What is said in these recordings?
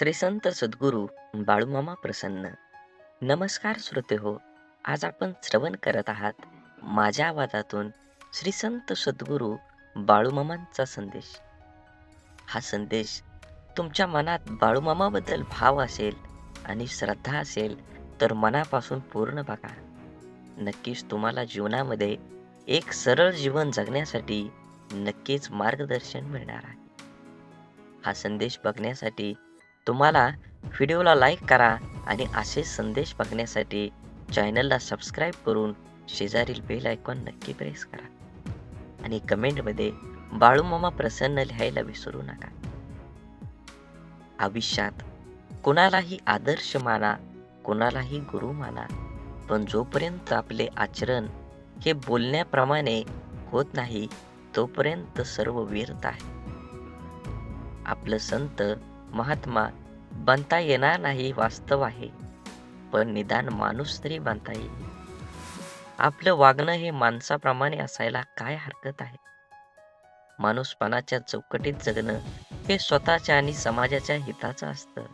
श्री संत सद्गुरू बाळूमामा प्रसन्न. नमस्कार श्रोते हो. आज आपण श्रवण करत आहात माझ्या आवाजातून श्री संत सद्गुरू बाळूमामांचा संदेश. हा संदेश तुमच्या मनात बाळूमामाबद्दल भाव असेल आणि श्रद्धा असेल तर मनापासून पूर्ण बघा. नक्कीच तुम्हाला जीवनामध्ये एक सरळ जीवन जगण्यासाठी नक्कीच मार्गदर्शन मिळणार आहे. हा संदेश बघण्यासाठी तुम्हाला व्हिडिओला लाईक करा आणि असे संदेश बघण्यासाठी चॅनलला सबस्क्राईब करून शेजारील बेल आयकॉन नक्की प्रेस करा आणि कमेंटमध्ये बाळूमामा प्रसन्न लिहायला विसरू नका. आयुष्यात कोणालाही आदर्श माना, कोणालाही गुरु माना, पण जोपर्यंत आपले आचरण हे बोलण्याप्रमाणे होत नाही तोपर्यंत सर्व व्यर्थ आहे. आपलं संत महात्मा बनता येणार नाही वास्तव आहे, पण निदान माणूस तरी बनता येईल. आपलं वागणं हे माणसाप्रमाणे असायला काय हरकत आहे. माणूसपणाच्या चौकटीत जगणं हे स्वतःच्या आणि समाजाच्या हिताचं असतं.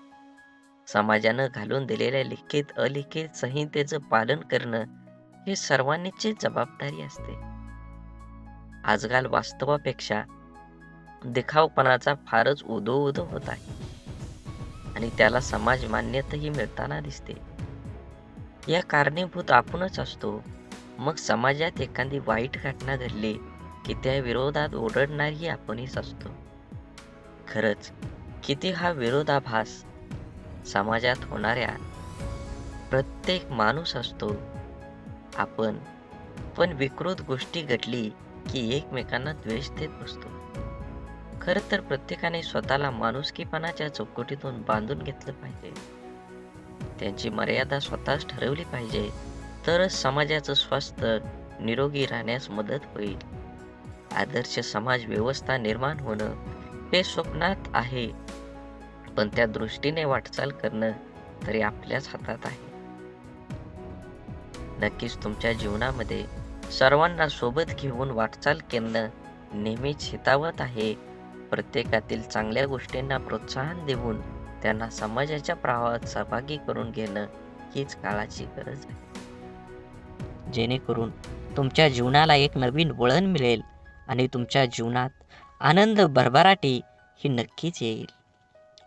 समाजानं घालून दिलेल्या लिखित अलिखित संहितेचं पालन करणं हे सर्वांनीची जबाबदारी असते. आजकाल वास्तवापेक्षा दिखावपणाचा फारच उदो होत आहे आणि त्याला समाज मान्यताही मिळताना दिसते. या कारणीभूत आपणच असतो. मग समाजात एखादी वाईट घटना घडली की त्या विरोधात ओरडणारी आपणच असतो. खरंच किती हा विरोधाभास समाजात होणाऱ्या प्रत्येक माणूस असतो. आपण पण विकृत गोष्टी घडली की एकमेकांना द्वेष देत बसतो. खरं तर प्रत्येकाने स्वतःला माणुसकीपणाच्या चौकटीतून बांधून घेतलं पाहिजे. त्यांची मर्यादा स्वतःच ठरवली पाहिजे, तरच समाजाचं स्वास्थ्य निरोगी राहण्यास मदत होईल. आदर्श समाज व्यवस्था निर्माण होणं हे स्वप्नात आहे, पण त्या दृष्टीने वाटचाल करणं तरी आपल्याच हातात आहे. नक्कीच तुमच्या जीवनामध्ये सर्वांना सोबत घेऊन वाटचाल करणं नेहमीच हितावत आहे. प्रत्येकातील चांगल्या गोष्टींना प्रोत्साहन देऊन त्यांना समाजाच्या प्रवाहात सहभागी करून घेणं हीच काळाची गरज आहे. जेणेकरून तुमच्या जीवनाला एक नवीन वळण मिळेल आणि तुमच्या जीवनात आनंद भरभराटी ही नक्कीच येईल.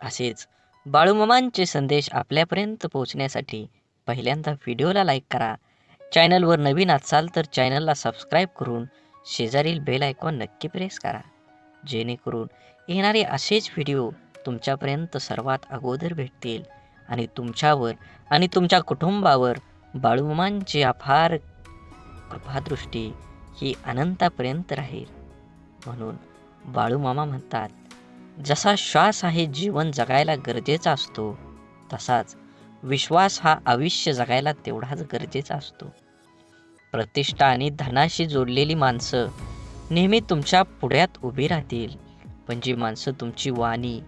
असेच बाळूमामांचे संदेश आपल्यापर्यंत पोहोचण्यासाठी पहिल्यांदा व्हिडिओला लाईक करा. चॅनलवर नवीन असाल तर चॅनलला सबस्क्राईब करून शेजारील बेल आयकॉन नक्की प्रेस करा, जेणेकरून येणारे असेच व्हिडिओ तुमच्यापर्यंत सर्वात अगोदर भेटतील आणि तुमच्यावर आणि तुमच्या कुटुंबावर बाळूमामांची अपार कृपादृष्टी ही अनंतापर्यंत राहील. म्हणून बाळूमामा म्हणतात, जसा श्वास आहे जीवन जगायला गरजेचा असतो, तसाच विश्वास हा आयुष्य जगायला तेवढाच गरजेचा असतो. प्रतिष्ठा आणि धनाशी जोडलेली माणसं नेहमी तुमच्या पुढ्यात उभी राहतील, पण जी माणसं तुमची वाणी,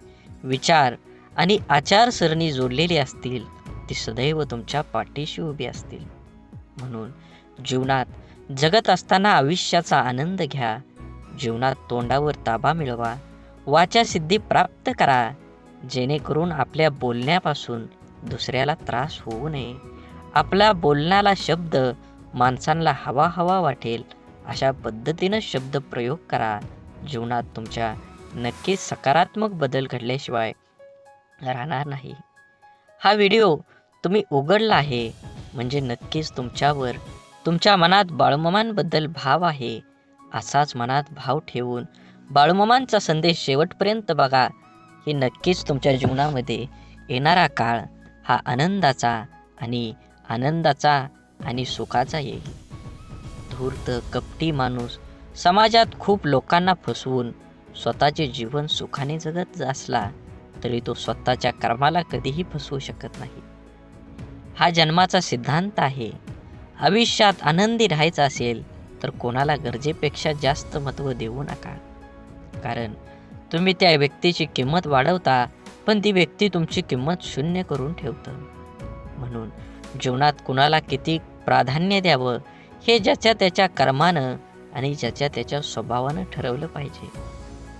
विचार आणि आचारसरणी जोडलेली असतील ती सदैव तुमच्या पाठीशी उभी असतील. म्हणून जीवनात जगत असताना आयुष्याचा आनंद घ्या. जीवनात तोंडावर ताबा मिळवा, वाचा सिद्धी प्राप्त करा, जेणेकरून आपल्या बोलण्यापासून दुसऱ्याला त्रास होऊ नये. आपला बोलण्याला शब्द माणसांना हवा वाटेल अशा पद्धतीनं शब्द प्रयोग करा. जीवनात तुमच्या नक्कीच सकारात्मक बदल घडल्याशिवाय राहणार नाही. हा व्हिडिओ तुम्ही उघडला आहे म्हणजे नक्कीच तुमच्यावर तुमच्या मनात बाळूमामांबद्दल भाव आहे. असाच मनात भाव ठेवून बाळूमामांचा संदेश शेवटपर्यंत बघा. ही नक्कीच तुमच्या जीवनामध्ये येणारा काळ हा आनंदाचा आणि सुखाचा येईल. धूर्त कपटी माणूस समाजात खूप लोकांना फसवून स्वतःचे जीवन सुखाने जगत असला तरी तो स्वतःच्या कर्माला कधीही फसवू शकत नाही. हा जन्माचा सिद्धांत आहे. आयुष्यात आनंदी राहायचं असेल तर कोणाला गरजेपेक्षा जास्त महत्त्व देऊ नका, कारण तुम्ही त्या व्यक्तीची किंमत वाढवता पण ती व्यक्ती तुमची किंमत शून्य करून ठेवतं. म्हणून जीवनात कुणाला किती प्राधान्य द्यावं हे ज्याच्या त्याच्या कर्मानं आणि ज्याच्या त्याच्या स्वभावानं ठरवलं पाहिजे.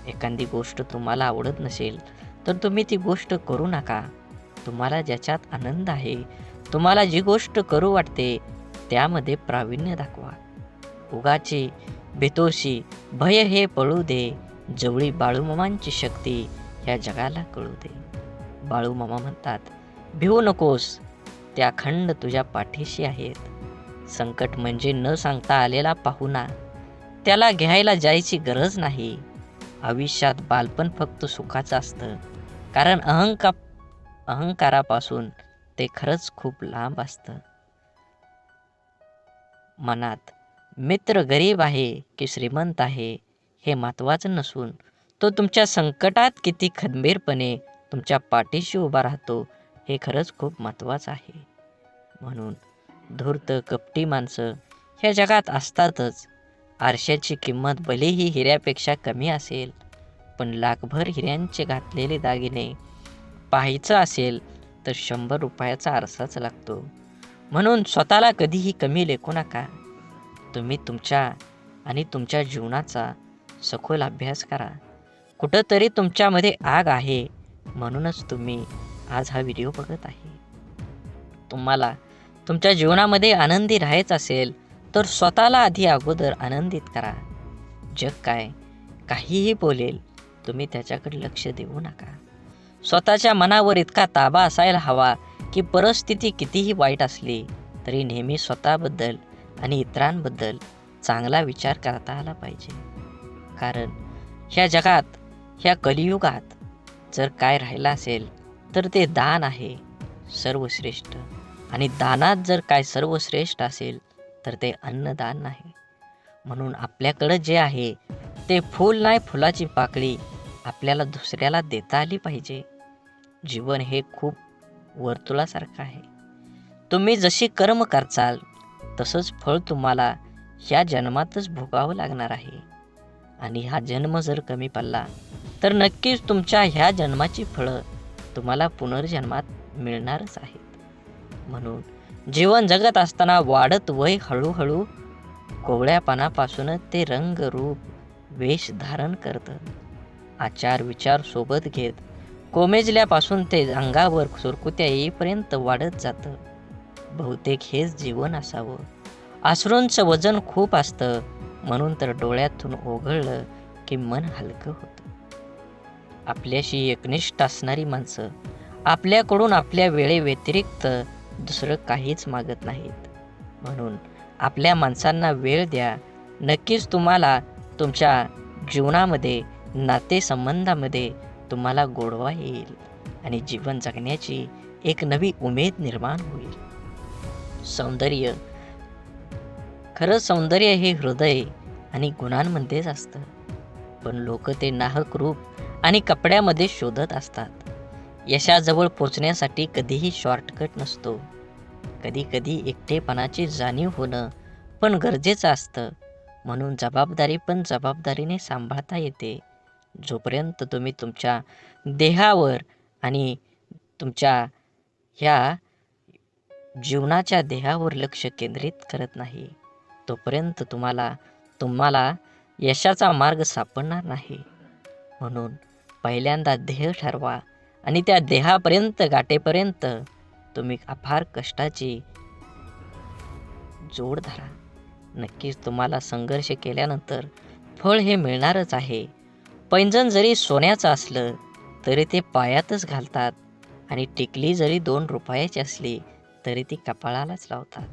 एखादी गोष्ट तुम्हाला आवडत नसेल तर तुम्ही ती गोष्ट करू नका. तुम्हाला ज्याच्यात आनंद आहे, तुम्हाला जी गोष्ट करू वाटते त्यामध्ये प्रावीण्य दाखवा. उगाची बेतोशी भय हे पळू दे, जवळी बाळूमामांची शक्ती या जगाला कळू दे. बाळूमामा म्हणतात, भिवू नकोस, त्या अखंड तुझ्या पाठीशी आहेत. संकट म्हणजे न सांगता आलेला पाहुणा, त्याला घ्यायला जायची गरज नाही. आयुष्यात बालपण फक्त सुखाचं असतं, कारण अहंकारापासून ते खरंच खूप लांब असतं. मनात मित्र गरीब आहे की श्रीमंत आहे हे महत्त्वाचं नसून, तो तुमच्या संकटात किती खंबीरपणे तुमच्या पाठीशी उभा राहतो हे खरंच खूप महत्त्वाचं आहे. म्हणून धूर्त कपटी माणसं ह्या जगात असतातच. आरशाची किंमत भलेही हिऱ्यापेक्षा कमी असेल, पण लाखभर हिऱ्यांचे घातलेले दागिने पाहायचं असेल तर 100 रुपयाचा आरसाच लागतो. म्हणून स्वतःला कधीही कमी लेखू नका. तुम्ही तुमच्या जीवनाचा सखोल अभ्यास करा. कुठंतरी तुमच्यामध्ये आग आहे, म्हणूनच तुम्ही आज हा व्हिडिओ बघत आहे. तुम्हाला तुमच्या जीवनामध्ये आनंदी राहायचं असेल तर स्वतःला आधी अगोदर आनंदित करा. जग काहीही बोलेल, तुम्ही त्याच्याकडे लक्ष देऊ नका. स्वतःच्या मनावर इतका ताबा असायला हवा की परिस्थिती कितीही वाईट असली तरी नेहमी स्वतःबद्दल आणि इतरांबद्दल चांगला विचार करता आला पाहिजे. कारण ह्या जगात, ह्या कलियुगात जर काय राहिलं असेल तर ते दान आहे सर्वश्रेष्ठ. आणि दानात जर काय सर्वश्रेष्ठ असेल तर ते अन्नदान आहे. म्हणून आपल्याकडं जे आहे ते फूल नाही, फुलाची पाकळी आपल्याला दुसऱ्याला देता आली पाहिजे. जीवन हे खूप वर्तुळासारखं आहे. तुम्ही जशी कर्म करचाल तसंच फळ तुम्हाला ह्या जन्मातच भोगावं लागणार आहे. आणि हा जन्म जर कमी पडला तर नक्कीच तुमच्या ह्या जन्माची फळं तुम्हाला पुनर्जन्मात मिळणारच आहेत. म्हणून जीवन जगत असताना वाढत वय हळूहळू कोवळ्यापणापासून ते रंग रूप वेश धारण करतं. आचार विचार सोबत घेत कोमेजल्यापासून ते अंगावर सुरकुत्या येईपर्यंत वाढत जातं. बहुतेक हेच जीवन असावं. अश्रूंचं वजन खूप असतं, म्हणून तर डोळ्यातून ओघळलं की मन हलकं होतं. आपल्याशी एकनिष्ठ असणारी माणसं आपल्याकडून आपल्या वेळेव्यतिरिक्त दुसरं काहीच मागत नाहीत. म्हणून आपल्या माणसांना वेळ द्या. नक्कीच तुम्हाला तुमच्या जीवनामध्ये, नातेसंबंधामध्ये तुम्हाला गोडवा येईल आणि जीवन जगण्याची एक नवी उमेद निर्माण होईल. सौंदर्य हे हृदय आणि गुणांमध्येच असतं, पण लोक ते नाहक रूप आणि कपड्यामध्ये शोधत असतात. यशाजवळ पोचण्यासाठी कधीही शॉर्टकट नसतो. कधी कधी एकटेपणाची जाणीव होणं पण गरजेचं असतं. म्हणून जबाबदारी पण जबाबदारीने सांभाळता येते. जोपर्यंत तुम्ही तुमच्या देहावर आणि तुमच्या ह्या जीवनाच्या देहावर लक्ष केंद्रित करत नाही, तोपर्यंत तुम्हाला यशाचा मार्ग सापडणार नाही. म्हणून पहिल्यांदा ध्येय ठरवा आणि त्या देहापर्यंत गाठेपर्यंत तुम्ही अपार कष्टाची जोड धरा. नक्कीच तुम्हाला संघर्ष केल्यानंतर फळ हे मिळणारच आहे. पैंजण जरी सोन्याचं असलं तरी ते पायातच घालतात आणि टिकली जरी 2 रुपयाची असली तरी ती कपाळालाच लावतात.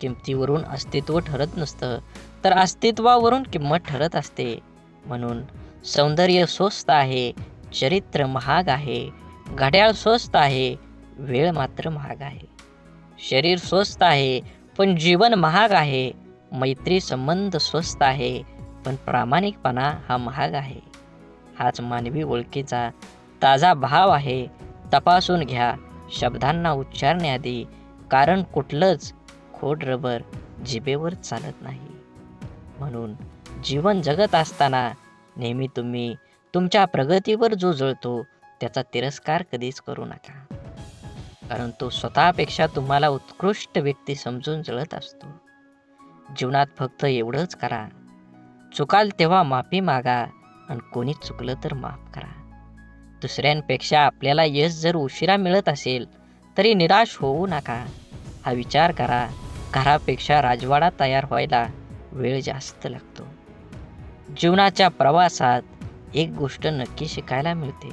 किमतीवरून अस्तित्व ठरत नसतं, तर अस्तित्वावरून किंमत ठरत असते. म्हणून सौंदर्य स्वस्त आहे, चरित्र महाग आहे, घड्याळ स्वस्त आहे, वेळ मात्र महाग आहे. शरीर स्वस्त आहे पण जीवन महाग आहे. मैत्री संबंध स्वस्त आहे पण प्रामाणिकपणा हा महाग आहे. हाच मानवी ओळखीचा ताजा भाव आहे. तपासून घ्या शब्दांना उच्चारण्याआधी, कारण कुठलंच खोड रबर जिभेवर चालत नाही. म्हणून जीवन जगत असताना नेहमी तुम्ही तुमच्या प्रगतीवर जो जळतो त्याचा तिरस्कार कधीच करू नका, कारण तो स्वतःपेक्षा तुम्हाला उत्कृष्ट व्यक्ती समजून जळत असतो. जीवनात फक्त एवढंच करा, चुकाल तेव्हा माफी मागा आणि कोणी चुकलं तर माफ करा. दुसऱ्यांपेक्षा आपल्याला यश जर उशिरा मिळत असेल तरी निराश होऊ नका. हा विचार करा, घरापेक्षा राजवाडा तयार व्हायला वेळ जास्त लागतो. जीवनाच्या प्रवासात एक गोष्ट नक्की शिकायला मिळते.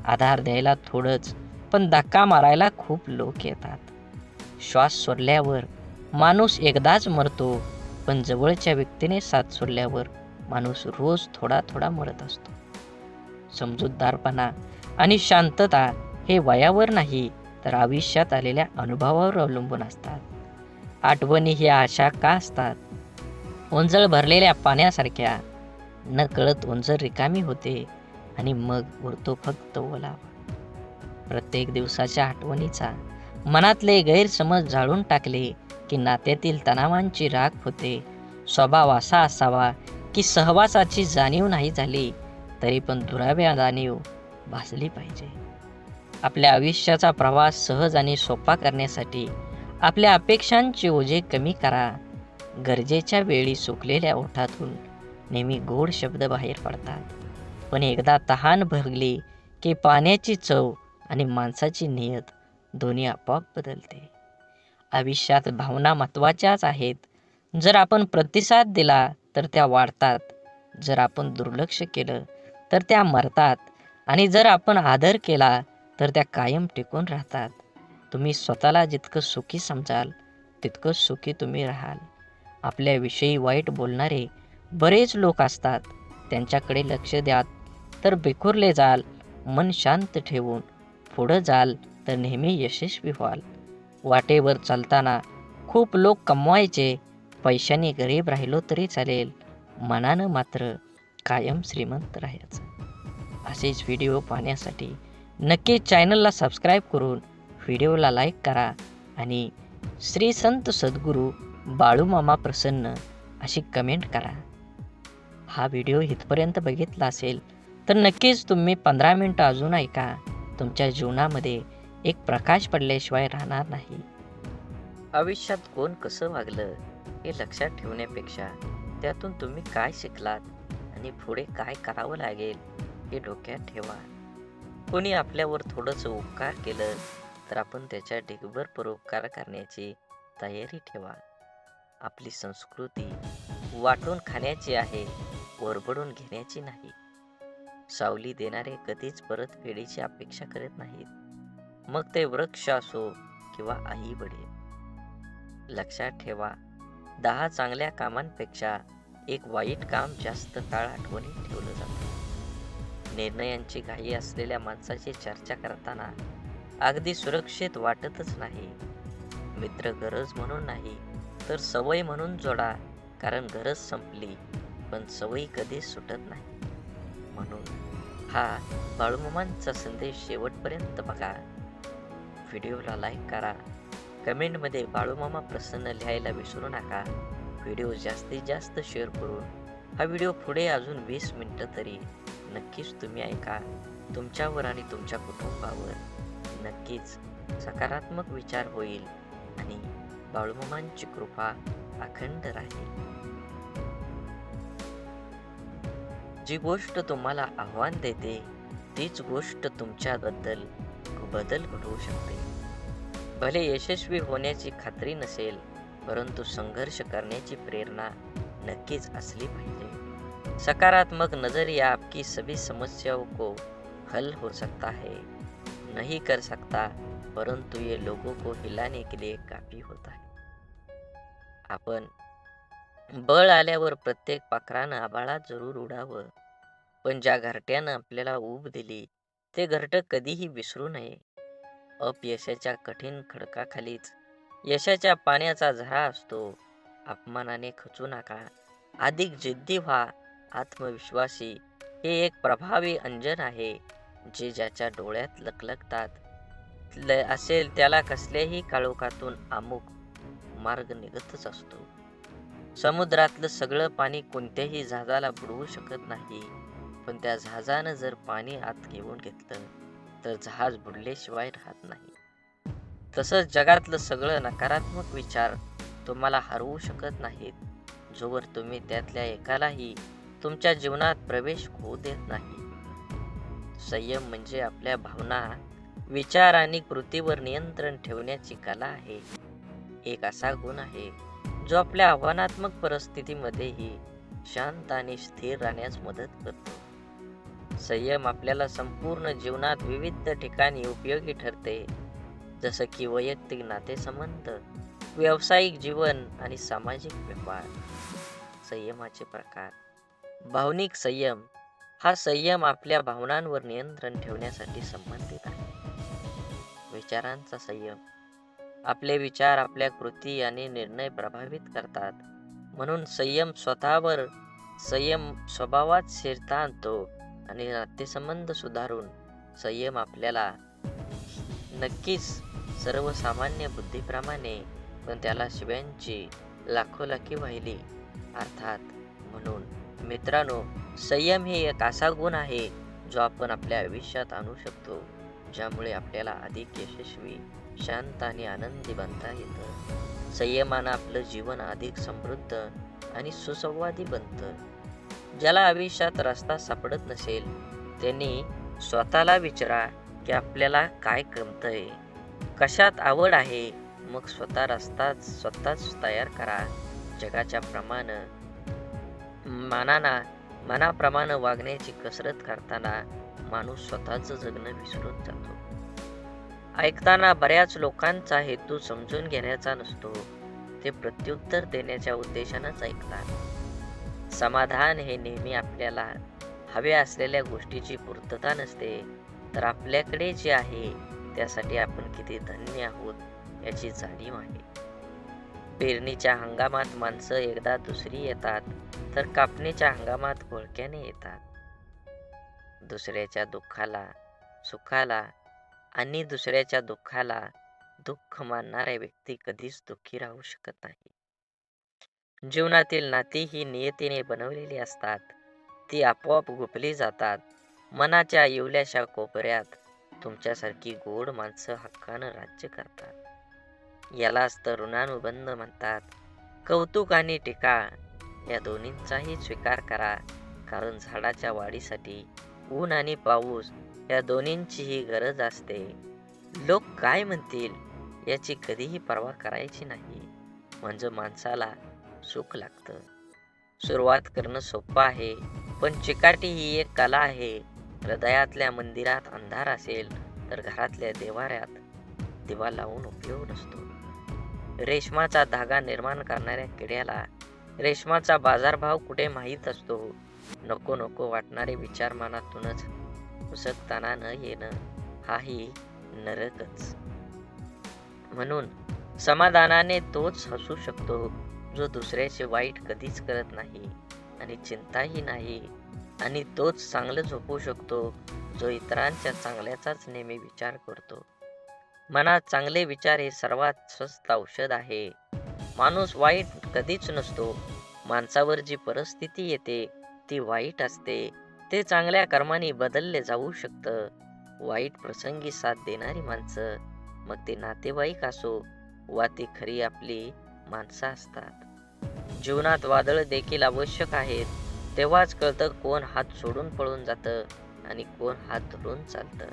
आधार द्यायला थोडंच, पण धक्का मारायला खूप लोक येतात. श्वास सोडल्यावर माणूस एकदाच मरतो, पण जवळच्या व्यक्तीने साथ सोडल्यावर माणूस रोज थोडा थोडा मरत असतो. समजूतदारपणा आणि शांतता हे वयावर नाही तर आयुष्यात आलेल्या अनुभवावर अवलंबून असतात. आठवणी ह्या अशा का असतात? ओंजळ भरलेल्या पाण्यासारख्या. नकळत ओंजळ रिकामी होते आणि मग उरतो फक्त ओलावा. प्रत्येक दिवसाच्या आठवणीचा मनातले गैरसमज जाळून टाकले की नात्यातील तणावांची राख होते. स्वभाव असा असावा की सहवासाची जाणीव नाही झाली तरी पण दुराव्या जाणीव भासली पाहिजे. आपल्या आयुष्याचा प्रवास सहज आणि सोपा करण्यासाठी आपल्या अपेक्षांचे ओझे कमी करा. गरजेच्या वेळी सुकलेल्या ओठातून नेहमी गोड शब्द बाहेर पडतात, पण एकदा तहान भरली की पाण्याची चव आणि माणसाची नियत दोन्ही आपोआप बदलते. आयुष्यात भावना महत्त्वाच्याच आहेत. जर आपण प्रतिसाद दिला तर त्या वाढतात, जर आपण दुर्लक्ष केलं तर त्या मरतात आणि जर आपण आदर केला तर त्या कायम टिकून राहतात. तुम्ही स्वतःला जितकं सुखी समजाल तितकं सुखी तुम्ही राहाल. आपल्याविषयी वाईट बोलणारे बरेच लोक असतात, त्यांच्याकडे लक्ष द्या तर बिखुरले जाल. मन शांत ठेवून पुढं जाल तर नेहमी यशस्वी व्हाल. वाटेवर चालताना खूप लोक कमवायचे, पैशाने गरीब राहिलो तरी चालेल, मनानं मात्र कायम श्रीमंत राहायचं. असेच व्हिडिओ पाहण्यासाठी नक्की चॅनलला सबस्क्राईब करून व्हिडिओला लाईक करा आणि श्री संत सद्गुरू बाळूमामा प्रसन्न अशी कमेंट करा. हा व्हिडिओ इथपर्यंत बघितला असेल तर नक्कीच तुम्ही 15 मिनिटं अजून ऐका. तुमच्या जीवनामध्ये एक प्रकाश पडल्याशिवाय राहणार नाही. आयुष्यात कोण कसं वागलं हे लक्षात ठेवण्यापेक्षा त्यातून तुम्ही काय शिकलात आणि पुढे काय करावं लागेल हे डोक्यात ठेवा. कोणी आपल्यावर थोडंसं उपकार केलं तर आपण त्याच्या ढिगभर परोपकार करण्याची तयारी ठेवा. आपली संस्कृती वाटून खाण्याची आहे, ओरबडून घेण्याची नाही. सावली देणारे कधीच परतफेडीची अपेक्षा करत नाहीत, मग ते वृक्ष असो किंवा आई वडील. लक्षात ठेवा, 10 चांगल्या कामांपेक्षा एक वाईट काम जास्त काळ आठवणीत ठेवलं जातं. निर्णयांची घाई असलेल्या माणसाची चर्चा करताना अगदी सुरक्षित वाटतच नाही. मित्र गरज म्हणून नाही तर सवय म्हणून जोडा, कारण गरज संपली पण सवयी कधीच सुटत नाही. म्हणून हा बाळूमामांचा संदेश शेवटपर्यंत बघा. व्हिडिओला लाईक करा, कमेंटमध्ये बाळूमामा प्रसन्न लिहायला विसरू नका. व्हिडिओ जास्तीत जास्त शेअर करून हा व्हिडिओ पुढे अजून 20 मिनिटं तरी नक्कीच तुम्ही ऐका. तुमच्यावर आणि तुमच्या कुटुंबावर नक्कीच सकारात्मक विचार होईल आणि बाळूमामांची कृपा अखंड राहील. जी गोष्ट तुम्हाला आव्हान देते तीच गोष्ट तुमच्याबद्दल बदल घडवू शकते. भले यशस्वी होण्याची खात्री नसेल, परंतु संघर्ष करण्याची प्रेरणा नक्कीच असली पाहिजे. सकारात्मक नजरिया आपकी सभी समस्याओं को हल हो सकता है, नहीं कर सकता, परंतु ये लोगों को हिलाने के लिए काफी होता है. आपण बळ आल्यावर प्रत्येक पाखरानं आभाळात जरूर उडावं, पण ज्या घरट्यानं आपल्याला ऊब दिली ते घरटं कधीही विसरू नये. अपयशाच्या कठीण खडकाखालीच यशाच्या पाण्याचा झरा असतो. अपमानाने खचू नका, अधिक जिद्दी व्हा. आत्मविश्वासी हे एक प्रभावी अंजन आहे, जे ज्याच्या डोळ्यात लखलखतात असेल त्याला कसल्याही काळोखातून अमुक मार्ग निघतच असतो. समुद्रातलं सगळं पाणी कोणत्याही जहाजाला बुडवू शकत नाही, पण त्या जहाजानं जर पाणी आत घेऊन घेतलं तर जहाज बुडल्याशिवाय राहत नाही. तसंच जगातलं सगळं नकारात्मक विचार तुम्हाला हरवू शकत नाहीत, जोवर तुम्ही त्यातल्या एकालाही तुमच्या जीवनात प्रवेश होऊ देत नाही. संयम म्हणजे आपल्या भावना, विचार आणि कृतीवर नियंत्रण ठेवण्याची कला आहे. एक असा गुण आहे जो आपल्या आव्हानात्मक परिस्थितीमध्येही शांत आणि स्थिर राहण्यास मदत करतो. संयम आपल्याला संपूर्ण जीवनात विविध ठिकाणी उपयोगी ठरते, जसं की वैयक्तिक नातेसंबंध, व्यावसायिक जीवन आणि सामाजिक व्यवहार. संयमाचे प्रकार. भावनिक संयम हा संयम आपल्या भावनांवर नियंत्रण ठेवण्यासाठी संबंधित आहे. विचारांचा संयम. आपले विचार आपल्या कृती आणि निर्णय प्रभावित करतात. म्हणून संयम स्वभावात स्थिरता आणतो आणि नातेसंबंध सुधारून संयम आपल्याला नक्कीच सर्वसामान्य बुद्धीप्रमाणे, पण त्याला शिव्यांची लाखोलाखी वाहिली अर्थात. म्हणून मित्रांनो, संयम हे एक असा गुण आहे जो आपण आपल्या आयुष्यात आणू शकतो, ज्यामुळे आपल्याला अधिक यशस्वी, शांत आणि आनंदी बनता येतं. संयमानं आपलं जीवन अधिक समृद्ध आणि सुसंवादी बनतं. ज्याला आयुष्यात रस्ता सापडत नसेल, त्यांनी स्वतःला विचारा की आपल्याला काय जमतंय, कशात आवड आहे, मग स्वतःच तयार करा. जगाच्या मानाना मनाप्रमाणे वागण्याची कसरत करताना माणूस स्वतःचं जगणं विसरून जातो. ऐकताना बऱ्याच लोकांचा हेतू समजून घेण्याचा नसतो, ते प्रत्युत्तर देण्याच्या उद्देशानंच ऐकतात. समाधान हे नेहमी आपल्याला हव्या असलेल्या गोष्टीची पूर्तता नसते, तर आपल्याकडे जे आहे त्यासाठी आपण किती धन्य आहोत याची जाणीव आहे. पेरणीच्या हंगामात माणसं एकदा दुसरी येतात, तर कापणीच्या हंगामात घोळक्याने येतात. दुसऱ्याच्या दुःखाला दुःख मानणारा व्यक्ती कधीच दुःखी राहू शकत नाही. जीवनातील नाती ही नियतीने बनवलेली असतात. ती आपोआप गुंफली जातात. मनाच्या इवल्याशा कोपऱ्यात तुमच्यासारखी गोड माणसं हक्कानं राज्य करतात. यालाच तर ऋणानुबंध म्हणतात. कौतुक आणि टीका या दोन्हींचाही स्वीकार करा, कारण झाडाच्या वाढीसाठी ऊन आणि पाऊस या दोन्हींचीही गरज असते. लोक काय म्हणतील याची कधीही पर्वा करायची नाही, म्हणजे माणसाला सुख लागतं. सुरुवात करणं सोपं आहे, पण चिकाटी ही एक कला आहे. हृदयातल्या मंदिरात अंधार असेल तर घरातल्या देव्हाऱ्यात दिवा लावून उपयोग नसतो. रेशमाचा धागा निर्माण करणाऱ्या किड्याला रेशमाचा बाजारभाव कुठे माहीत असतो. नको नको वाटणारे विचार मनातूनच उसकताना न येणं हाही नरकच. म्हणून समाधानाने तोच हसू शकतो जो दुसऱ्याचे वाईट कधीच करत नाही आणि चिंताही नाही, आणि तोच चांगलं झोपू शकतो जो इतरांच्या चांगल्याचाच नेहमी विचार करतो. मनात चांगले विचार हे सर्वात स्वस्त औषध आहे. माणूस वाईट कधीच नसतो. माणसावर जी परिस्थिती येते ती वाईट असते. ते चांगल्या कर्माने बदलले जाऊ शकतं. वाईट प्रसंगी साथ देणारी माणसं, मग ते नातेवाईक असो वा ती खरी आपली माणसं असतात. जीवनात वादळ देखील आवश्यक आहेत. तेव्हाच कळतं कोण हात सोडून पळून जातं आणि कोण हात धरून चालतं.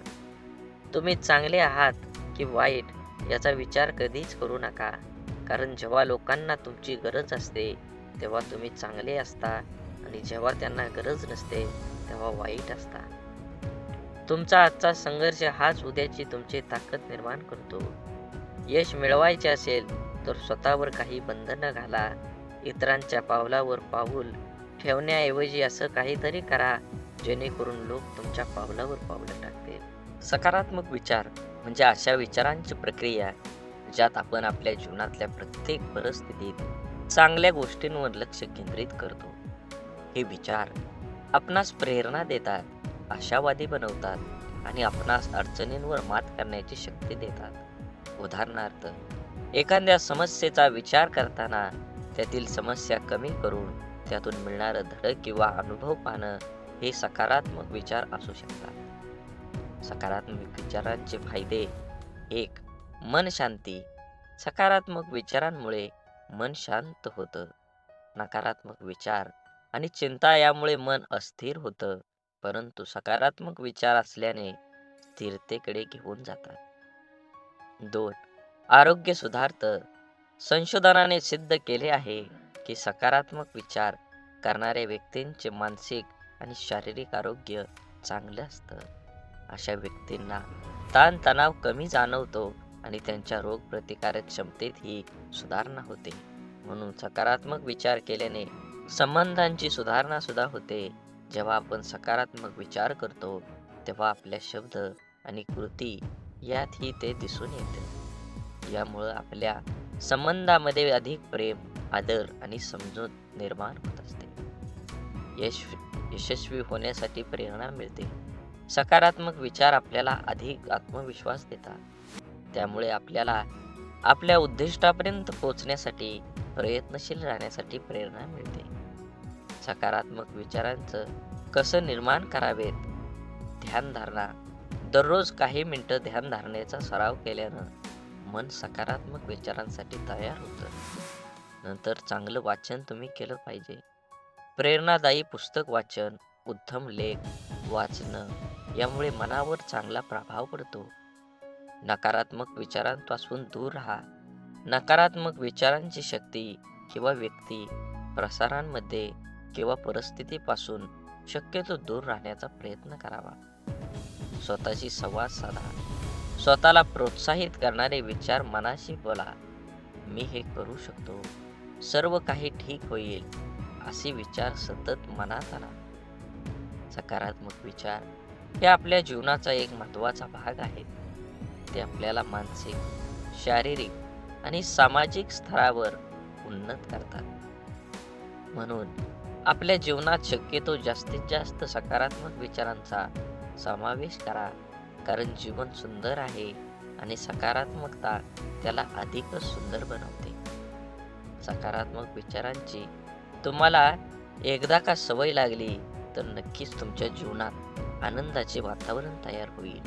तुम्ही चांगले आहात की वाईट याचा विचार कधीच करू नका, कारण जेव्हा लोकांना तुमची गरज असते तेव्हा तुम्ही चांगले असता, आणि जेव्हा त्यांना गरज नसते तेव्हा वाईट असता. तुमचा आजचा संघर्ष हाच उद्याची तुमची ताकद निर्माण करतो. यश मिळवायचे असेल तर स्वतःवर काही बंधनं घाला. इतरांच्या पावलावर पाऊल ठेवण्याऐवजी असं काहीतरी करा जेणेकरून लोक तुमच्या पावलावर पावलं टाकतील. सकारात्मक विचार म्हणजे अशा विचारांची प्रक्रिया ज्यात आपण आपल्या जीवनातल्या प्रत्येक परिस्थितीत चांगल्या गोष्टींवर लक्ष केंद्रित करतो. हे विचार आपणास प्रेरणा देतात, आशावादी बनवतात आणि आपणास अडचणींवर मात करण्याची शक्ती देतात. उदाहरणार्थ, एखाद्या समस्येचा विचार करताना त्यातील समस्या कमी करून त्यातून मिळणारं धडक किंवा अनुभव पाहणं हे सकारात्मक विचार असू शकतात. सकारात्मक विचारांचे फायदे. 1. मन शांती. सकारात्मक विचारांमुळे मन शांत होतं. नकारात्मक विचार आणि चिंता यामुळे मन अस्थिर होतं. परंतु सकारात्मक विचार असल्याने स्थिरतेकडे घेऊन जातात. 2. आरोग्य सुधारतं. संशोधनाने सिद्ध केले आहे की सकारात्मक विचार करणाऱ्या व्यक्तींचे मानसिक आणि शारीरिक आरोग्य चांगलं असतं. अशा व्यक्तींना ताणतणाव कमी जाणवतो आणि त्यांच्या रोगप्रतिकारक क्षमतेतही सुधारणा होते. म्हणून सकारात्मक विचार केल्याने संबंधांची सुधारणा सुद्धा होते. जेव्हा आपण सकारात्मक विचार करतो तेव्हा आपल्या शब्द आणि कृती यातही ते दिसून येते. यामुळं आपल्या संबंधामध्ये अधिक प्रेम, आदर आणि समजूत निर्माण होत असते. यशस्वी होण्यासाठी प्रेरणा मिळते. सकारात्मक विचार आपल्याला अधिक आत्मविश्वास देतात. त्यामुळे आपल्याला आपल्या उद्दिष्टापर्यंत पोहोचण्यासाठी प्रयत्नशील राहण्यासाठी प्रेरणा मिळते. सकारात्मक विचारांचं कसं निर्माण करावेत? ध्यानधारणा. दररोज काही मिनिटं ध्यानधारणेचा सराव केल्यानं मन सकारात्मक विचारांसाठी तयार होतं. नंतर चांगलं वाचन तुम्ही केलं पाहिजे. प्रेरणादायी पुस्तक वाचन, उत्तम लेख वाचणं यामुळे मनावर चांगला प्रभाव पडतो. नकारात्मक विचारांपासून दूर राहा. नकारात्मक विचारांची शक्ती किंवा व्यक्ती, प्रसारांमध्ये किंवा परिस्थितीपासून शक्यतो दूर राहण्याचा प्रयत्न करावा. स्वतःशी संवाद साधा. स्वतःला प्रोत्साहित करणारे विचार मनाशी बोला. मी हे करू शकतो, सर्व काही ठीक होईल, असे विचार सतत मनात आणा. सकारात्मक विचार हे आपल्या जीवनाचा एक महत्त्वाचा भाग आहे. ते आपल्याला मानसिक, शारीरिक आणि सामाजिक स्तरावर उन्नत करतात. म्हणून आपल्या जीवनात शक्यतो जास्तीत जास्त सकारात्मक विचारांचा समावेश करा. कारण जीवन सुंदर आहे आणि सकारात्मकता त्याला अधिकच सुंदर बनवते. सकारात्मक विचारांची तुम्हाला एकदा का सवय लागली तर नक्कीच तुमच्या जीवनात आनंदाचे वातावरण तयार होईल.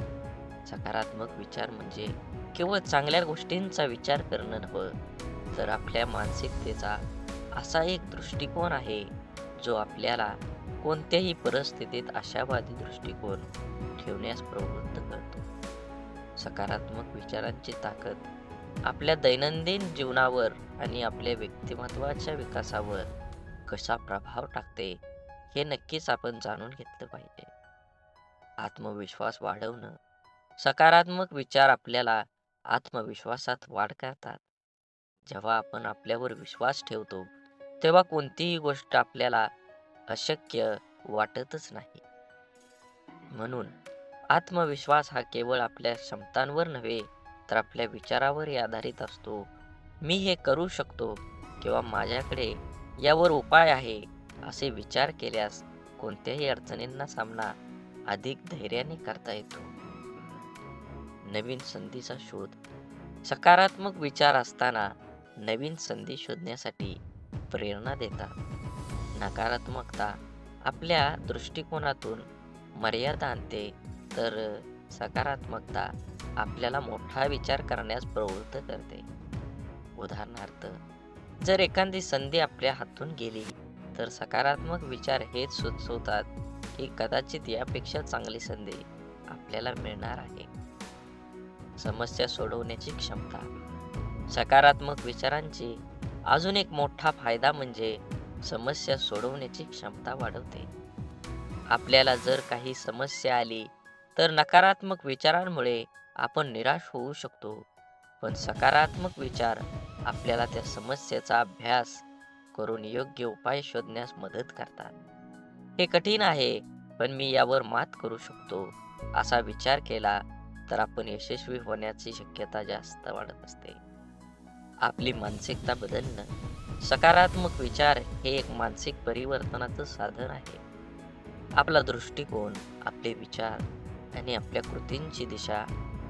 सकारात्मक विचार म्हणजे केवळ चांगल्या गोष्टींचा विचार करणं नव्हे, तर आपल्या मानसिकतेचा असा एक दृष्टिकोन आहे जो आपल्याला कोणत्याही परिस्थितीत आशावादी दृष्टिकोन ठेवण्यास प्रवृत्त करतो. सकारात्मक विचारांची ताकद आपल्या दैनंदिन जीवनावर आणि आपल्या व्यक्तिमत्वाच्या विकासावर कसा प्रभाव टाकते हे नक्कीच आपण जाणून घेतलं पाहिजे. आत्मविश्वास वाढवणं. सकारात्मक विचार आपल्याला आत्मविश्वासात वाढ करतात. जेव्हा आपण आपल्यावर विश्वास ठेवतो तेव्हा कोणतीही गोष्ट आपल्याला अशक्य वाटतच नाही. म्हणून आत्मविश्वास हा केवळ आपल्या क्षमतांवर नव्हे तर आपल्या विचारावरही आधारित असतो. मी हे करू शकतो किंवा माझ्याकडे यावर उपाय आहे असे विचार केल्यास कोणत्याही अडचणींना सामना अधिक धैर्याने करता येतो. नवीन संधीचा शोध. सकारात्मक विचार असताना नवीन संधी शोधण्यासाठी प्रेरणा देतात. नकारात्मकता आपल्या दृष्टिकोनातून मर्यादा आणते, तर सकारात्मकता आपल्याला मोठा विचार करण्यास प्रवृत्त करते. उदाहरणार्थ, जर एखादी संधी आपल्या हातून गेली तर सकारात्मक विचार हेच सुचवतात की कदाचित यापेक्षा चांगली संधी आपल्याला मिळणार आहे. समस्या सोडवण्याची क्षमता. सकारात्मक विचारांची अजून एक मोठा फायदा म्हणजे समस्या सोडवण्याची क्षमता वाढवते. आपल्याला जर काही समस्या आली तर नकारात्मक विचारांमुळे आपण निराश होऊ शकतो, पण सकारात्मक विचार आपल्याला त्या समस्येचा अभ्यास करून योग्य उपाय शोधण्यास मदत करतात. हे कठीण आहे, पण मी यावर मात करू शकतो असा विचार केला तर आपण यशस्वी होण्याची शक्यता जास्त वाढत असते. आपली मानसिकता बदलणं. सकारात्मक विचार हे एक मानसिक परिवर्तनाचं साधन आहे. आपला दृष्टिकोन, आपले विचार आणि आपल्या कृतींची दिशा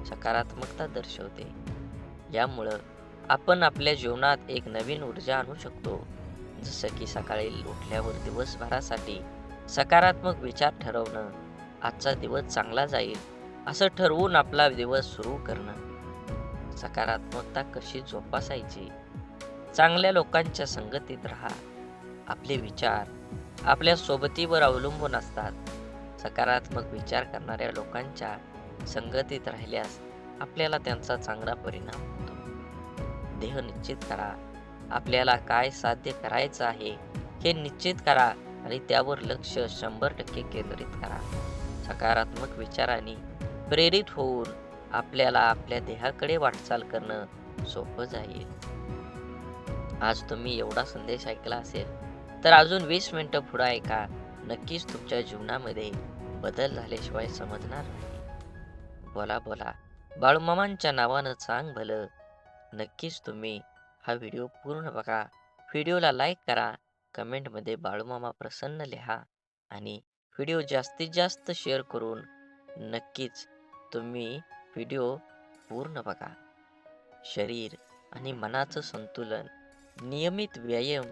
सकारात्मकता दर्शवते. यामुळं आपण आपल्या जीवनात एक नवीन ऊर्जा आणू शकतो. जसं की सकाळी उठल्यावर दिवसभरासाठी सकारात्मक विचार ठरवणं, आजचा दिवस चांगला जाईल असं ठरवून आपला दिवस सुरू करणं. सकारात्मकता कशी जोपासायची? चांगल्या लोकांच्या संगतीत राहा. आपले विचार आपल्या सोबतीवर अवलंबून असतात. सकारात्मक विचार करणाऱ्या लोकांच्या संगतीत राहिल्यास आपल्याला त्यांचा चांगला परिणाम होतो. ध्येय निश्चित करा. आपल्याला काय साध्य करायचं आहे हे निश्चित करा आणि त्यावर लक्ष 100% केंद्रित करा. सकारात्मक विचारांनी प्रेरित होऊन आपल्याला आपल्या ध्येयाकडे वाटचाल करणं सोपं जाईल. आज तुम्ही एवढा संदेश ऐकला असेल तर अजून 20 मिनिटं पुढे ऐका. नक्कीच तुमच्या जीवनामध्ये बदल झाल्याशिवाय समजणार नाही. बोला बोला बाळूमामांच्या नावानं चांग भलं. नक्कीच तुम्ही हा व्हिडिओ पूर्ण बघा. व्हिडिओला लाईक करा. कमेंटमध्ये बाळूमामा प्रसन्न लिहा आणि व्हिडिओ जास्तीत जास्त शेअर करून नक्कीच तुम्ही व्हिडिओ पूर्ण बघा. शरीर आणि मनाचं संतुलन, नियमित व्यायाम,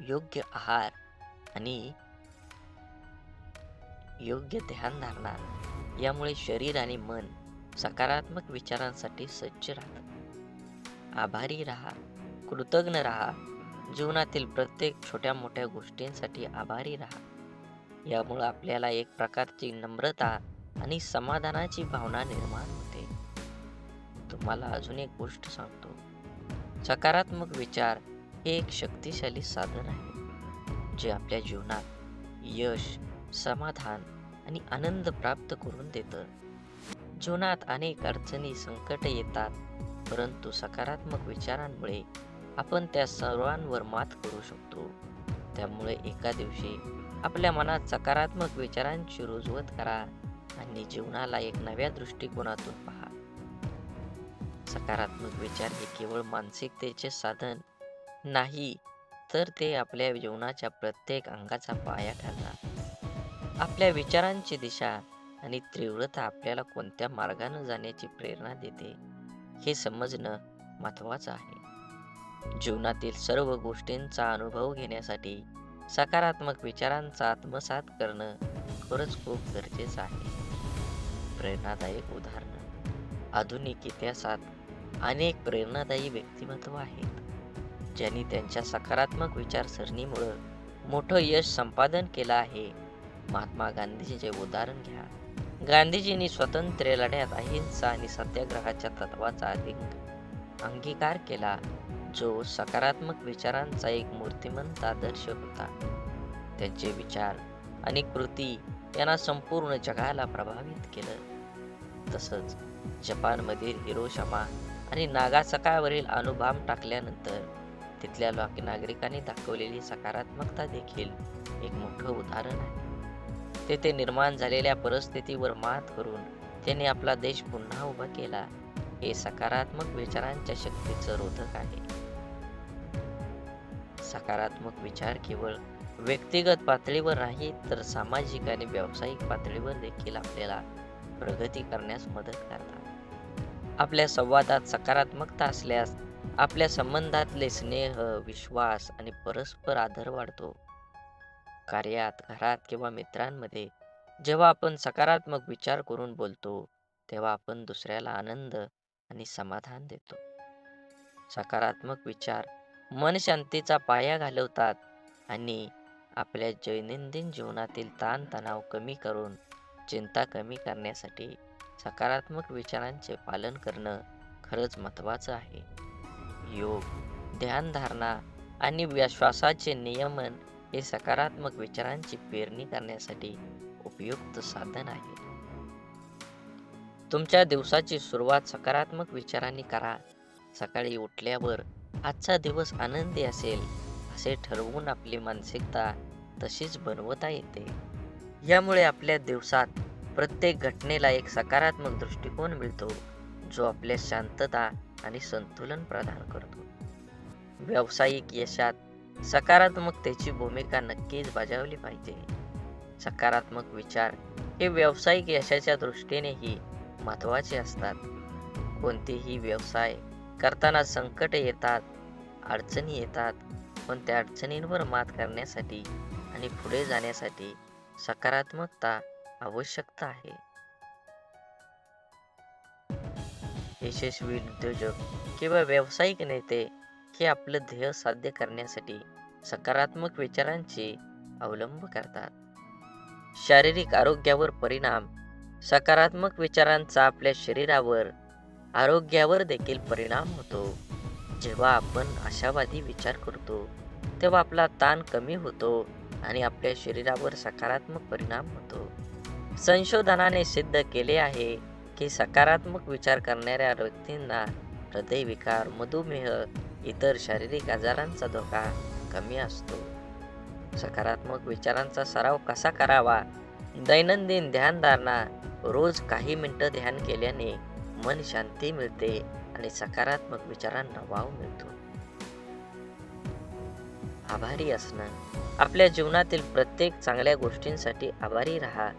योग्य आहार आणि योग्य ध्यानधारणा यामुळे शरीर आणि मन सकारात्मक विचारांसाठी सज्ज राहतं. आभारी राहा, कृतज्ञ राहा. जीवनातील प्रत्येक छोट्या मोठ्या गोष्टींसाठी आभारी राहा. यामुळे आपल्याला एक प्रकारची नम्रता आणि समाधानाची भावना निर्माण होते. तुम्हाला अजून एक गोष्ट सांगतो. सकारात्मक विचार हे एक शक्तिशाली साधन आहे जे आपल्या जीवनात यश, समाधान आणि आनंद प्राप्त करून देतं. जीवनात अनेक अडचणी, संकट येतात, परंतु सकारात्मक विचारांमुळे आपण त्या सर्वांवर मात करू शकतो. त्यामुळे एका दिवशी आपल्या मनात सकारात्मक विचारांची रुजवत करा आणि जीवनाला एक नव्या दृष्टिकोनातून पहा. सकारात्मक विचार हे केवळ मानसिकतेचे साधन नाही, तर ते आपल्या जीवनाच्या प्रत्येक अंगाचा पाया ठरतात. आपल्या विचारांची दिशा आणि तीव्रता आपल्याला कोणत्या मार्गाने जाण्याची प्रेरणा देते हे समजणं महत्त्वाचं आहे. जीवनातील सर्व गोष्टींचा अनुभव घेण्यासाठी सकारात्मक विचारांचा आत्मसात करणं खरंच खूप गरजेचं आहे. प्रेरणादायक उदाहरणं. आधुनिक इतिहासात अनेक प्रेरणादायी व्यक्तिमत्व आहेत ज्यांनी त्यांच्या सकारात्मक विचारसरणीमुळे मोठं यश संपादन केलं आहे. महात्मा गांधीजीचे उदाहरण घ्या. गांधीजींनी स्वातंत्र्य लढ्यात अहिंसा आणि सत्याग्रहाच्या तत्वाचा अंगीकार केला, जो सकारात्मक विचारांचा एक मूर्तिमंत आदर्श होता. त्यांचे विचार आणि कृती यांना संपूर्ण जगाला प्रभावित केलं. तसंच जपानमधील हिरोशिमा आणि नागासाकीवरील अणुबॉम्ब टाकल्यानंतर तिथल्या नागरिकांनी दाखवलेली सकारात्मकता देखील एक मोठं उदाहरण आहे. तेथे निर्माण झालेल्या परिस्थितीवर मात करून त्यांनी आपला देश पुन्हा उभा केला. हे सकारात्मक विचारांच्या शक्तीचं रोधक आहे. सकारात्मक विचार केवळ व्यक्तिगत पातळीवर नाही, तर सामाजिक आणि व्यावसायिक पातळीवर देखील आपल्याला प्रगती करण्यास मदत करतात. आपल्या संवादात सकारात्मकता असल्यास आपल्या संबंधातले स्नेह, विश्वास आणि परस्पर आदर वाढतो. कार्यात, घरात किंवा मित्रांमध्ये जेव्हा आपण सकारात्मक विचार करून बोलतो, तेव्हा आपण दुसऱ्याला आनंद आणि समाधान देतो. सकारात्मक विचार मन शांतीचा पाया घालवतात आणि आपल्या दैनंदिन जीवनातील ताणतणाव कमी करून चिंता कमी करण्यासाठी सकारात्मक विचारांचे पालन करणं खरंच महत्त्वाचं आहे. योग, ध्यानधारणा आणि श्वासाचे नियमन हे सकारात्मक विचारांची पेरणी करण्यासाठी उपयुक्त साधन आहे. तुमच्या दिवसाची सुरुवात सकारात्मक विचारांनी करा. सकाळी उठल्यावर आजचा दिवस आनंदी असेल असे ठरवून आपली मानसिकता तशीच बनवता येते. यामुळे आपल्या दिवसात प्रत्येक घटनेला एक सकारात्मक दृष्टिकोन मिळतो, जो आपल्या शांतता आणि संतुलन प्रदान करतो. व्यावसायिक यशात सकारात्मकतेची भूमिका नक्कीच बजावली पाहिजे. सकारात्मक विचार हे व्यावसायिक यशाच्या दृष्टीनेही महत्त्वाचे असतात. कोणतेही व्यवसाय करताना संकट येतात, अडचणी येतात, पण त्या अडचणींवर मात करण्यासाठी आणि पुढे जाण्यासाठी सकारात्मकता आवश्यकता आहे. यशस्वी उद्योजक किंवा व्यावसायिक नेते हे आपलं ध्येय साध्य करण्यासाठी सकारात्मक विचारांचे अवलंब करतात. शारीरिक आरोग्यावर परिणाम. सकारात्मक विचारांचा आपल्या शरीरावर, आरोग्यावर देखील परिणाम होतो. जेव्हा आपण आशावादी विचार करतो, तेव्हा आपला ताण कमी होतो आणि आपल्या शरीरावर सकारात्मक परिणाम होतो. संशोधनाने सिद्ध केले आहे की सकारात्मक विचार करणाऱ्या व्यक्तींना हृदयविकार, मधुमेह, इतर शारीरिक आजारांचा धोका कमी असतो. सकारात्मक विचारांचा सराव कसा करावा? दैनंदिन ध्यानधारणा. रोज काही मिनिटं ध्यान केल्याने मन शांती मिळते आणि सकारात्मक विचारांना वाव मिळतो. आभारी असणं. आपल्या जीवनातील प्रत्येक चांगल्या गोष्टींसाठी आभारी राहा.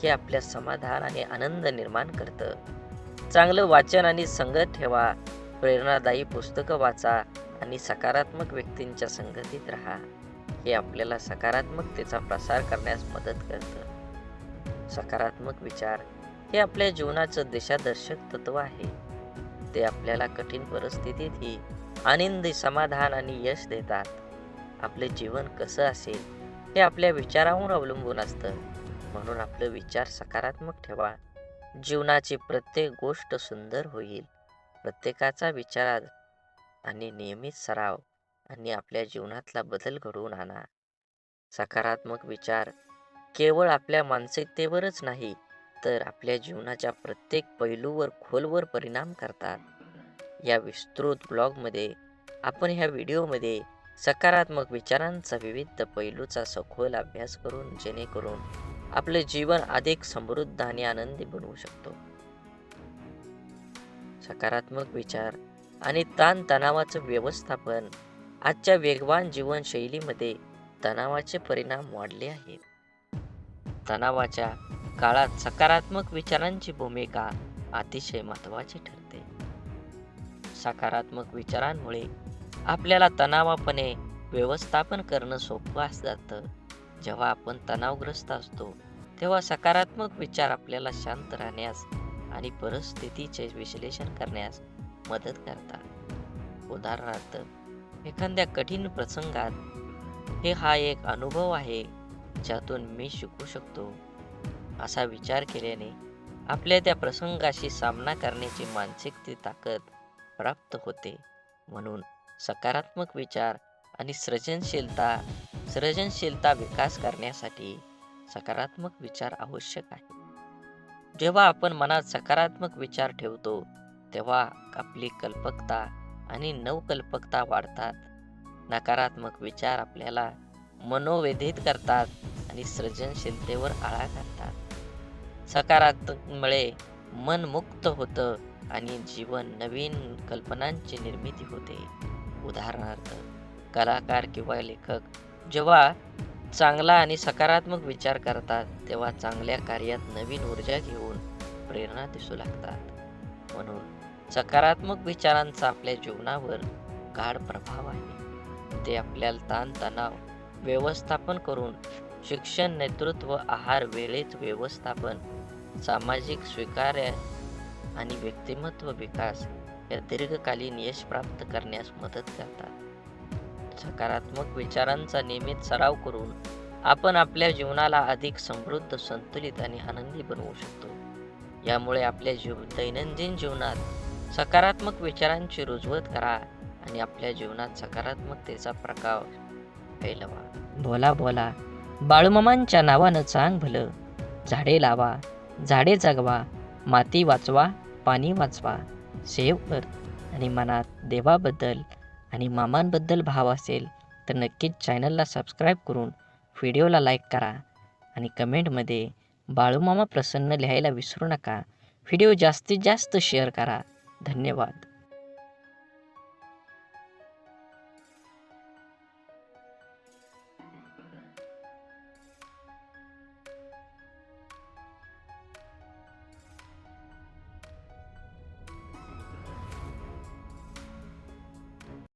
हे आपल्या समाधान आणि आनंद निर्माण करतं. चांगलं वाचन आणि संगत ठेवा. प्रेरणादायी पुस्तकं वाचा आणि सकारात्मक व्यक्तींच्या संगतीत राहा. हे आपल्याला सकारात्मकतेचा प्रसार करण्यास मदत करतं. सकारात्मक विचार हे आपल्या जीवनाचं दिशादर्शक तत्व आहे. ते आपल्याला कठीण परिस्थितीतही आनंदी, समाधान आणि यश देतात. आपले जीवन कसं असेल हे आपल्या विचारांवर अवलंबून असतं. म्हणून आपले विचार सकारात्मक ठेवा. जीवनाची प्रत्येक गोष्ट सुंदर होईल. प्रत्येकाचा विचार आणि नियमित सराव आणि आपल्या जीवनातला बदल घडवून आणा. सकारात्मक विचार केवळ आपल्या मानसिकतेवरच नाही, तर आपल्या जीवनाच्या प्रत्येक पैलूवर खोलवर परिणाम करतात. या विस्तृत ब्लॉगमध्ये आपण ह्या व्हिडिओमध्ये सकारात्मक विचारांचा विविध पैलूचा सखोल अभ्यास करून जेणेकरून आपले जीवन अधिक समृद्ध आणि आनंदी बनवू शकतो. सकारात्मक विचार आणि ताणतणावाचं व्यवस्थापन. आजच्या वेगवान जीवनशैलीमध्ये तणावाचे परिणाम वाढले आहेत. तणावाच्या काळात सकारात्मक विचारांची भूमिका अतिशय महत्त्वाची ठरते. सकारात्मक विचारांमुळे आपल्याला तणावापणे व्यवस्थापन करणं सोपं जातं. जेव्हा आपण तणावग्रस्त असतो, तेव्हा सकारात्मक विचार आपल्याला शांत राहण्यास आणि परिस्थितीचे विश्लेषण करण्यास मदत करतात. उदाहरणार्थ, एखाद्या कठीण प्रसंगात हा एक अनुभव आहे ज्यातून मी शिकू शकतो, असा विचार केल्याने आपल्या त्या प्रसंगाशी सामना करण्याची मानसिक ताकद प्राप्त होते. म्हणून सकारात्मक विचार आणि सर्जनशीलता विकास करण्यासाठी सकारात्मक विचार आवश्यक आहे. जेव्हा आपण मनात सकारात्मक विचार ठेवतो, तेव्हा आपली कल्पकता आणि नवकल्पकता वाढतात. नकारात्मक विचार आपल्याला मनोव्यथित करतात आणि सृजनशीलतेवर आळा घालतात. सकारात्मकमुळे मन मुक्त होतं आणि जीवन नवीन कल्पनांची निर्मिती होते. उदाहरणार्थ, कलाकार किंवा लेखक जेव्हा चांगला आणि सकारात्मक विचार करतात, तेव्हा चांगल्या कार्यात नवीन ऊर्जा घेऊन प्रेरणा दिसू लागतात. म्हणून सकारात्मक विचारांचा आपल्या जीवनावर गाढ प्रभाव आहे. ते आपल्याला ताणतणाव व्यवस्थापन करून शिक्षण, नेतृत्व, आहार, वेळेत व्यवस्थापन, सामाजिक स्वीकार्य आणि व्यक्तिमत्व विकास या दीर्घकालीन यश प्राप्त करण्यास मदत करतात. सकारात्मक विचारांचा नियमित सराव करून आपण आपल्या जीवनाला अधिक समृद्ध, संतुलित आणि आनंदी बनवू शकतो. यामुळे आपल्या दैनंदिन जीवनात सकारात्मक विचारांची रुजवत करा आणि आपल्या जीवनात सकारात्मकतेचा प्रभाव फैलवा. बोला बोला बाळूमामांच्या नावानं चांग भलं. झाडे लावा, झाडे जगवा, माती वाचवा, पाणी वाचवा. सेव्ह कर आणि मनात देवाबद्दल आणि मामांबद्दल भाव असेल तर नक्कीच चॅनलला सबस्क्राईब करून व्हिडिओला लाईक करा आणि कमेंटमध्ये बाळूमामा प्रसन्न लिहायला विसरू नका. व्हिडिओ जास्तीत जास्त शेअर करा. धन्यवाद.